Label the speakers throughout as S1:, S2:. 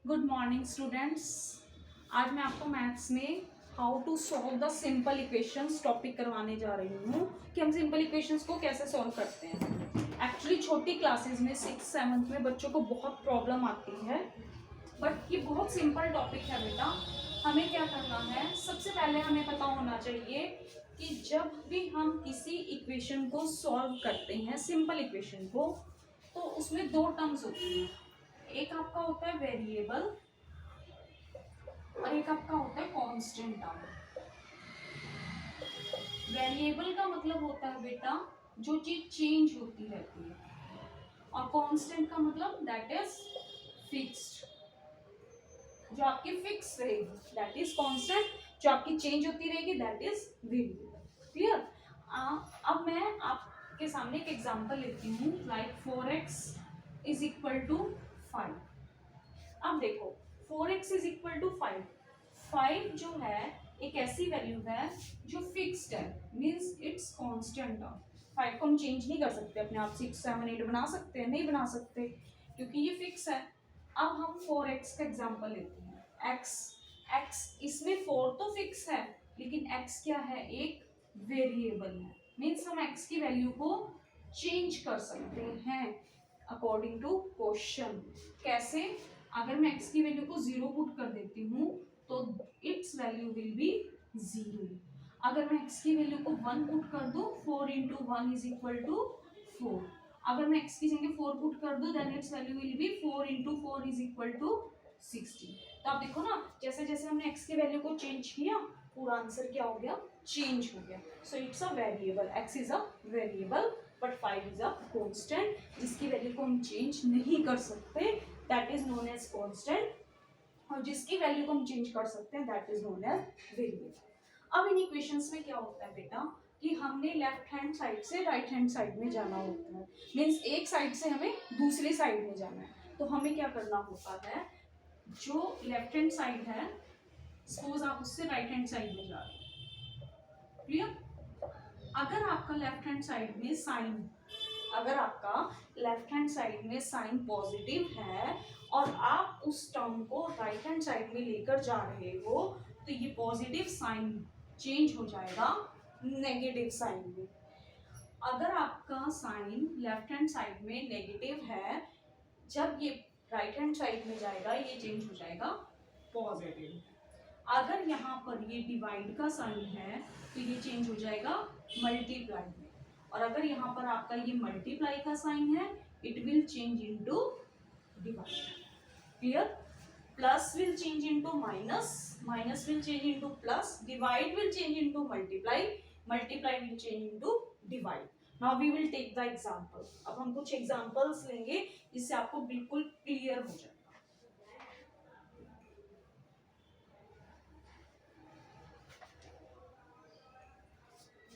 S1: Good morning students. आज मैं आपको मैथ्स में how to solve the simple equations topic करवाने जा रही हूँ कि हम सिंपल इक्वेशंस को कैसे सॉल्व करते हैं। एक्चुअली छोटी क्लासेस में 6th-7th में बच्चों को बहुत प्रॉब्लम आती है, बट ये बहुत सिंपल टॉपिक है बेटा। हमें क्या करना है, सबसे पहले हमें पता होना चाहिए कि जब भी हम किसी इक्वेशन को सॉल्व करते हैं, सिंपल इक्वेशन को, तो उसमें दो टर्म्स होती हैं। एक आपका होता है वेरिएबल और एक आपका होता है कांस्टेंट टर्म। वेरिएबल का मतलब होता है बेटा जो चीज चेंज होती रहती है, और कांस्टेंट का मतलब दैट इज फिक्स्ड, जो आपकी फिक्स रहेगी दैट इज कांस्टेंट, जो आपकी चेंज होती रहेगी दैट इज वेरिएबल। क्लियर? अब मैं आपके सामने एक एग्जांपल लेती हूँ, like 4x is equal to 5। अब देखो 4x इज इक्वल टू 5। 5 जो है एक ऐसी वैल्यू है जो फिक्स्ड है, मीन्स इट्स कांस्टेंट टर्म। 5 को हम चेंज नहीं कर सकते अपने आप। 6, 7, 8 बना सकते हैं? नहीं बना सकते, क्योंकि ये फिक्स है। अब हम 4x का एग्जांपल लेते हैं। x इसमें 4 तो फिक्स है, लेकिन x क्या है, एक वेरिएबल है। मीन्स हम x की वैल्यू को चेंज कर सकते हैं अकॉर्डिंग टू क्वेश्चन। कैसे? अगर मैं x की वैल्यू को 0 पुट कर देती हूँ तो इट्स वैल्यू विल बी 0। अगर मैं x की वैल्यू को 1 पुट कर दूं, 4 इंटू 1 इज इक्वल टू 4। अगर मैं x की जगह 4 पुट कर दूं, then its value will be 4 into 4 is equal to 60। तो आप देखो ना, जैसे जैसे हमने x की वैल्यू को चेंज किया, पूरा आंसर क्या हो गया, चेंज हो गया। So it's a variable, x is a variable, but 5 is a constant, जिसकी वैल्यू को हम चेंज नहीं कर सकते, that is known as constant, और जिसकी वैल्यू को हम चेंज कर सकते हैं that is known as variable. अब इन इक्वेशंस में क्या होता है बेटा कि हमने लेफ्ट हैंड साइड से राइट हैंड साइड में जाना होता है, मीन्स एक साइड से हमें दूसरी साइड में जाना है। तो हमें क्या करना होता है, जो लेफ्ट हैंड साइड है, सपोज आप उससे राइट हैंड साइड में जा रहे हो। क्लियर? अगर आपका लेफ्ट हैंड साइड में साइन, अगर आपका लेफ्ट हैंड साइड में साइन पॉजिटिव है और आप उस टर्म को राइट हैंड साइड में लेकर जा रहे हो, तो ये पॉजिटिव साइन चेंज हो जाएगा नेगेटिव साइन में। अगर आपका साइन लेफ्ट हैंड साइड में नेगेटिव है, जब ये राइट हैंड साइड में जाएगा ये चेंज हो जाएगा पॉजिटिव। अगर यहाँ पर ये डिवाइड का साइन है तो ये चेंज हो जाएगा मल्टीप्लाई में, और अगर यहाँ पर आपका ये मल्टीप्लाई का साइन है it will change into divide. Clear? Plus will change into minus, minus will change into plus, divide will change into multiply, multiply will change into divide. Now we will take the example. अब हम कुछ examples लेंगे जिससे आपको बिल्कुल clear हो जाए।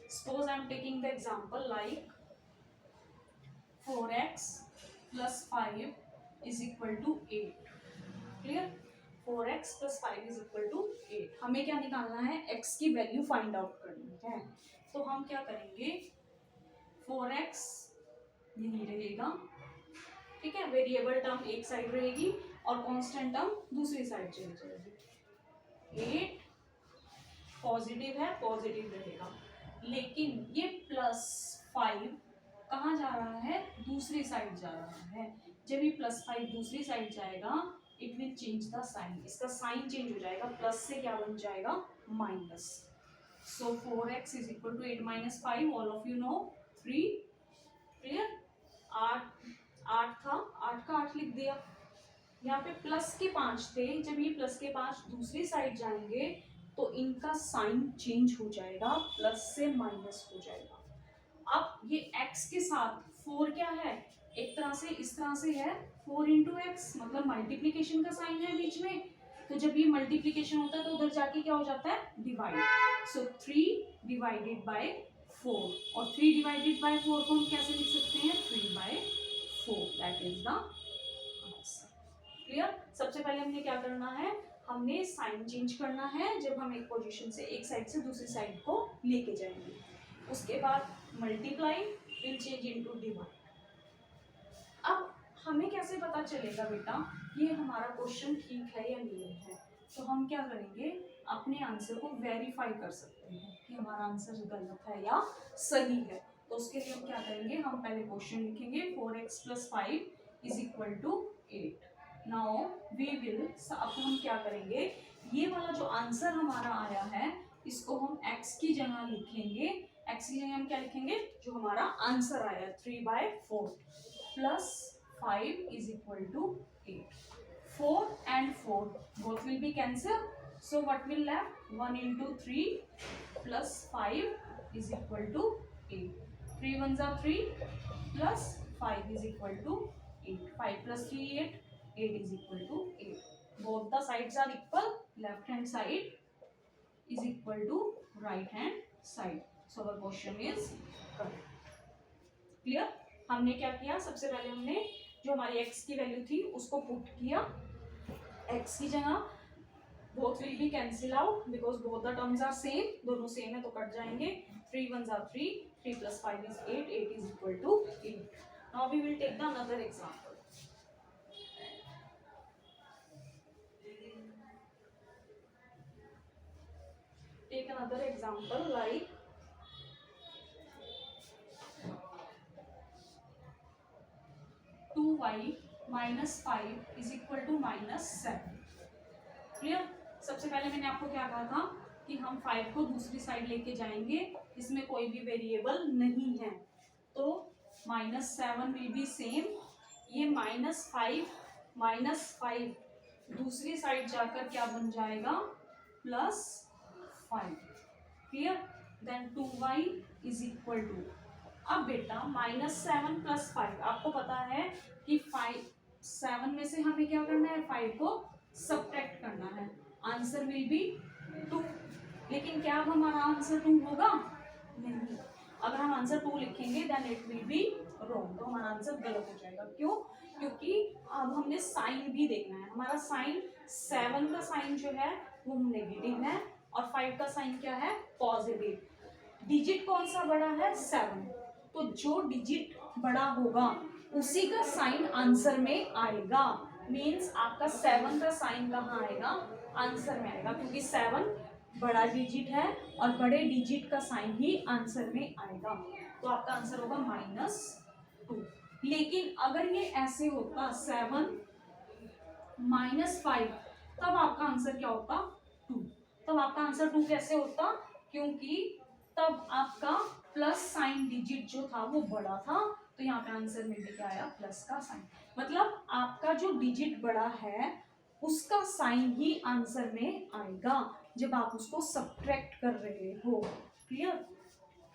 S1: Suppose I am taking the example like 4x plus 5 is equal to 8. Clear? 4x plus 5 is equal to 8. हमें क्या निकालना है, x की वैल्यू फाइंड आउट करनी है। तो हम क्या करेंगे, 4x यही रहेगा, ठीक है, वेरिएबल टर्म एक साइड रहेगी और कांस्टेंट टर्म दूसरी साइड चली जाएगी। 8 पॉजिटिव है, पॉजिटिव रहेगा, लेकिन ये प्लस 5 कहाँ जा रहा है, दूसरी साइड जा रहा है। जब ये प्लस 5 दूसरी साइड जाएगा it will change the sign, इसका साइन चेंज हो जाएगा, प्लस से क्या बन जाएगा, minus. So 4x is equal to 8 minus 5, all of you know 3। Clear? 8 था, 8 का 8 लिख दिया। यहाँ पे प्लस के 5 थे, जब ये प्लस के 5 दूसरी साइड जाएंगे तो इनका साइन चेंज हो जाएगा, प्लस से माइनस हो जाएगा। अब ये x के साथ 4 क्या है, एक तरह से इस तरह से है, 4 इंटू एक्स, मतलब मल्टीप्लीकेशन का साइन है बीच में। तो जब ये मल्टीप्लीकेशन होता है तो उधर जाके क्या हो जाता है, डिवाइड। सो 3 डिवाइडेड बाय 4, और 3 डिवाइडेड बाय 4 को हम कैसे लिख सकते हैं, 3/4, that is the answer. Clear? सबसे पहले हमने क्या करना है, हमने साइन चेंज करना है जब हम एक पोजीशन से, एक साइड से दूसरी साइड को लेके जाएंगे। उसके बाद multiply will change into divide. अब हमें कैसे पता चलेगा बेटा ये हमारा क्वेश्चन ठीक है या नहीं है, तो हम क्या करेंगे, अपने आंसर को वेरीफाई कर सकते हैं कि हमारा आंसर गलत है या सही है। तो उसके लिए हम क्या करेंगे, हम पहले क्वेश्चन लिखेंगे 4x + 5 = 8। नाउ वी विल, अब हम क्या करेंगे, ये वाला जो आंसर हमारा आया है इसको हम x की जगह लिखेंगे। x की जगह हम क्या लिखेंगे, जो हमारा आंसर आया 3/4 + 5 = 8। 4 and 4 both will be cancelled, so what will left, 1 × 3 + 5 = 8। 3 1s are 3 plus 5 = 8। 5 + 3 8, 8 = 8। Both the sides are equal, left hand side is equal to right hand side, so our question is correct। Clear. हमने क्या किया, सबसे पहले हमने जो हमारी x की value थी उसको पुट किया x की जगह, both will be cancel out because both the terms are same, दोनों सेम है तो कट जाएंगे। 3 1s are 3, 3 + 5 is 8, 8 = 8। Now we will take the another example। Take another example like 2y - 5 = -7। Clear. सबसे पहले मैंने आपको क्या कहा था कि हम 5 को दूसरी साइड लेके जाएंगे, इसमें कोई भी वेरिएबल नहीं है, तो -7 विल बी सेम। ये -5 दूसरी साइड जाकर क्या बन जाएगा, +5। क्लियर। देन 2y = अब बेटा -7 + 5, आपको पता है कि 7 में से हमें क्या करना है, 5 को सब्ट्रैक्ट करना है, आंसर विल बी 2। लेकिन क्या अब हमारा आंसर 2 होगा, नहीं। अगर हम आंसर 2 लिखेंगे then it will be wrong, तो हमारा आंसर गलत हो जाएगा। क्यों, क्योंकि अब हमने साइन भी देखना है। हमारा साइन 7 का साइन जो है वो नेगेटिव है और 5 का साइन क्या है, पॉजिटिव। डिजिट कौन सा बड़ा है, 7, तो जो डिजिट बड़ा होगा उसी का साइन आंसर में आएगा। मीन्स आपका 7 का साइन कहाँ आएगा, आंसर में आएगा, क्योंकि 7 बड़ा डिजिट है और बड़े डिजिट का साइन ही आंसर में आएगा, तो आपका आंसर होगा -2। लेकिन अगर ये ऐसे होता 7 - 5, तब आपका आंसर क्या होता, 2। तब आपका आंसर 2 कैसे होता, क्योंकि तब आपका प्लस साइन डिजिट जो था वो बड़ा था, तो यहाँ पे आंसर में भी क्या आया, प्लस का साइन। मतलब आपका जो डिजिट बड़ा है उसका साइन ही आंसर में आएगा जब आप उसको सब्ट्रैक्ट कर रहे हो। Clear.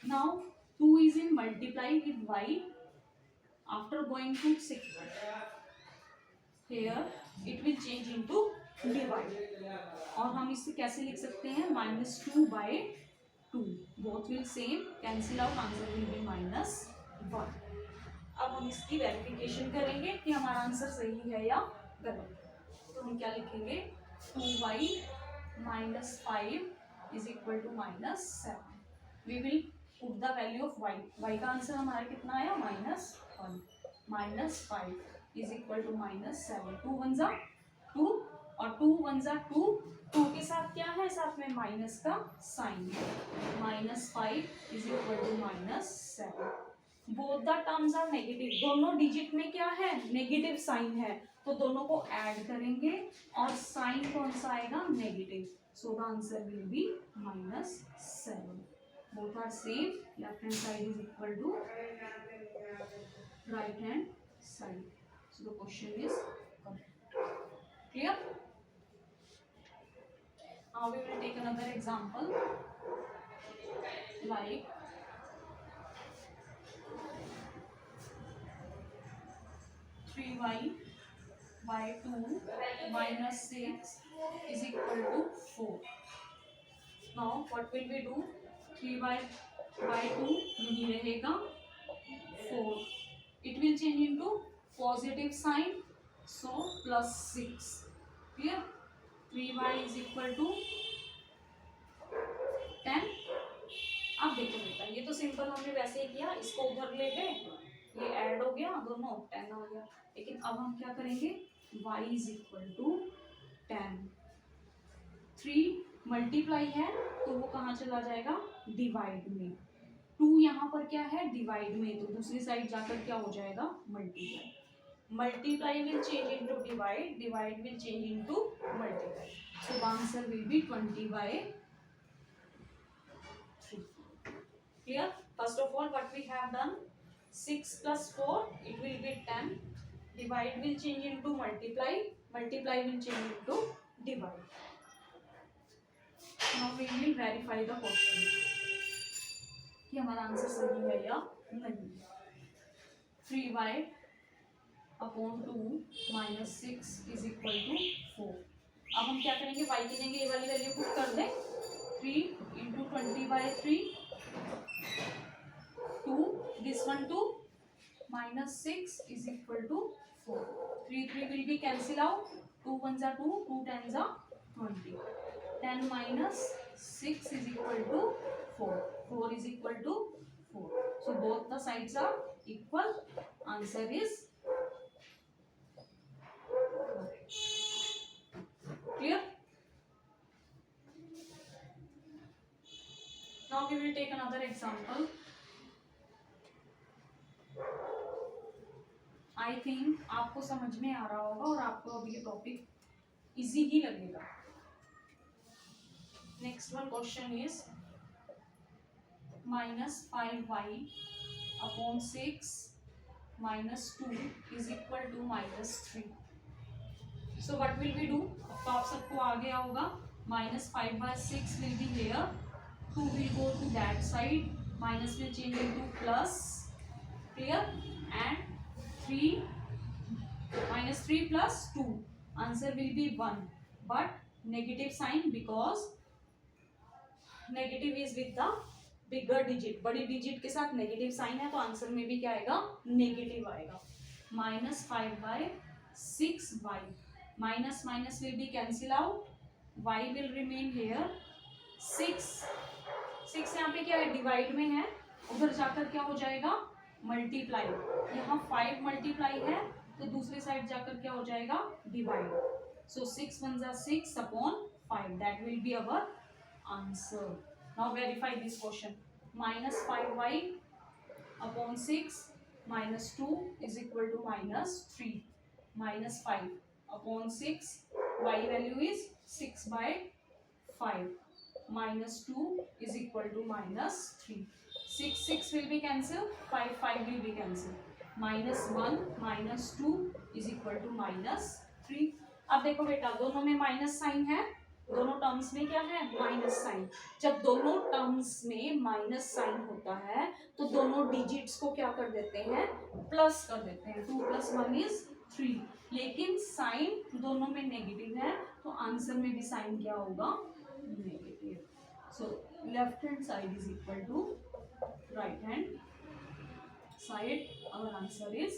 S1: Now 2 is in multiply with y after going to 6, here it will change into divide, और हम इसे कैसे लिख सकते हैं, -2/2, both will same, cancel out, answer will be -1। अब हम इसकी वेरिफिकेशन करेंगे कि हमारा आंसर सही है या गलत। तो हम क्या लिखेंगे, 2y - 5 = -7। We will put the value of y। y का आंसर हमारा कितना आया, -1, -5 = -7। 2 1s are 2 और 2 1s are 2, 2 के साथ क्या है, साथ में माइनस का साइन है, -5 = -7। Both the terms are negative, दोनों डिजिट में क्या है, नेगेटिव साइन है, तो दोनों को ऐड करेंगे और साइन कौन सा आएगा, negative, so the answer will be -7। Both are same, left hand side is equal to right hand side, so the question is correct. Clear. Now we will take another example like 3y/2 - 6 = 4। Now what will we do, 3y/2 नहीं रहेगा, 4, it will change into positive sign, so +6। clear। 3y = 10। अब देखो बेटा, ये तो simple हमने वैसे ही किया, इसको उधर ले गए, ये ऐड हो गया, दोनों 10 आ गया। लेकिन अब हम क्या करेंगे, y is equal to 10। 3 multiply है तो वो कहाँ चला जाएगा, डिवाइड में। 2 यहाँ पर क्या है, डिवाइड में, तो दूसरी साइड जाकर क्या हो जाएगा, multiply. Multiply will change into divide, divide will change into multiply. So the answer will B 20/3। Clear? First of all, what we have done, 6 plus 4, it will be 10. Divide will change into multiply, multiply will change into divide. Now we will verify the question कि हमारा answer सही है या नहीं। 3y upon 2 minus 6 is equal to 4। अब हम क्या करेंगे, y की जगह ये वाली वैल्यू पुट कर दें। 3 into 20/3, 2, this one 2, minus 6 is equal to 4. 3 will be cancel out. 2 ones are 2, 2 tens are 20. 10 minus 6 is equal to 4. 4 is equal to 4. So both the sides are equal. Answer is clear. Now we will take another example. I think आपको समझ में आ रहा होगा और आपको अब ये topic easy ही लगेगा। Next one question is -5y upon 6 minus 2 is equal to -3। So what will we do, तो आप सबको आ गया होगा, -5/6 will be here, 2 will go to that side, minus will change into plus, clear, and 3 -3 plus 2, answer will be 1, but negative sign because negative is with the bigger digit, बड़ी digit के साथ negative sign है, तो answer में भी क्या आएगा, negative आएगा। -5/6y, minus minus will be cancel out, y will remain here, 6 यहाँ पे क्या है, डिवाइड में है, उधर जाकर क्या हो जाएगा, मल्टीप्लाई। यहाँ 5 मल्टीप्लाई है तो दूसरी साइड जाकर क्या हो जाएगा, divide. So 6 1 are 6 upon 5, that will be our answer. Now verify this question. -5y upon 6 minus 2 is equal to -3. -5 upon 6, y value is 6/5, -2 is equal to -3. 6 will be cancelled, 5 will be cancelled, -1 -2 is equal to -3। अब देखो बेटा, दोनों में minus sign है, दोनों terms में क्या है, माइनस साइन। जब दोनों टर्म्स में माइनस साइन होता है तो दोनों डिजिट्स को क्या कर देते हैं, प्लस कर देते हैं। 2 + 1 is 3, लेकिन साइन दोनों में नेगेटिव है तो आंसर में भी साइन क्या होगा, negative. So left hand side is equal to right hand side, our answer is